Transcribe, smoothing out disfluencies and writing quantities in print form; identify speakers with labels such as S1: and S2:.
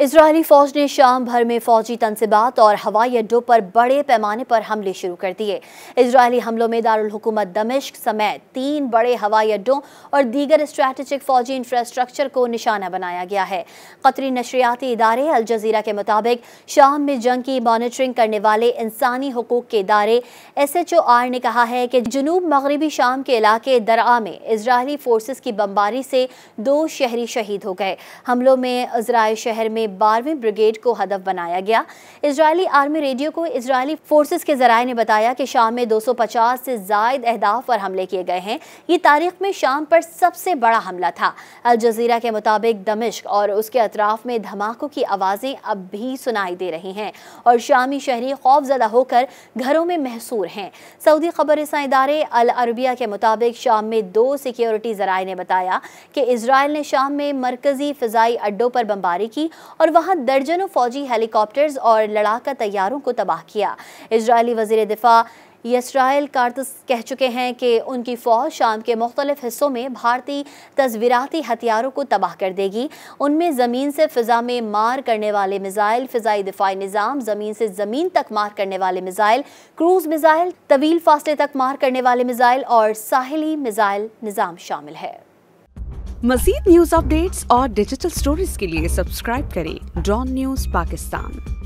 S1: اسرائیلی فوج نے شام بھر میں فوجی تنصیبات اور ہوائی اڈوں پر بڑے پیمانے پر حملے شروع کر دیے۔ اسرائیلی حملوں میں دارالحکومت دمشق سمیت 3 بڑے ہوائی اڈوں اور دیگر اسٹریٹجک فوجی انفراسٹرکچر کو نشانہ بنایا گیا ہے۔ قطری نشریاتی ادارے الجزیرہ کے مطابق شام میں جنگ کی مانیٹرنگ کرنے والے انسانی حقوق کے ادارے SHOR نے کہا ہے کہ جنوب مغربی شام کے علاقے درعا میں اسرائیلی فورسز کی بمباری سے 2 شہری شہید ہو گئے۔ حملوں میں عزرائے شہر میں 12ویں بریگیڈ کو ہدف بنایا گیا۔ اسرائیلی آرمی ریڈیو کو اسرائیلی فورسز کے ذرائع نے بتایا کہ شام میں 250 سے زائد اہداف پر حملے کیے گئے ہیں۔ یہ تاریخ میں شام پر سب سے بڑا حملہ تھا۔ الجزیرہ کے مطابق دمشق اور اس کے اطراف میں دھماکوں کی آوازیں اب بھی سنائی دے رہی ہیں اور شامی شہری خوف زدہ ہو کر گھروں میں محصور ہیں۔ سعودی خبر رساں ادارے العربیہ کے مطابق شام میں 2 سیکیورٹی ذرائع نے بتایا کہ اسرائیل نے شام میں مرکزی فضائی اڈوں پر بمباری کی اور وہاں درجنوں فوجی ہیلی کاپٹرز اور لڑاکا طیاروں کو تباہ کیا۔ اسرائیلی وزیر دفاع یسرائیل کارتس کہہ چکے ہیں کہ ان کی فوج شام کے مختلف حصوں میں بھارتی تصویراتی ہتھیاروں کو تباہ کر دے گی۔ ان میں زمین سے فضا میں مار کرنے والے میزائل، فضائی دفاعی نظام، زمین سے زمین تک مار کرنے والے میزائل، کروز میزائل، طویل فاصلے تک مار کرنے والے میزائل اور ساحلی میزائل نظام شامل ہے۔
S2: مزید نیوز اپ ڈیٹس اور ڈیجیٹل سٹوریز کے لیے سبسکرائب کریں ڈان نیوز پاکستان۔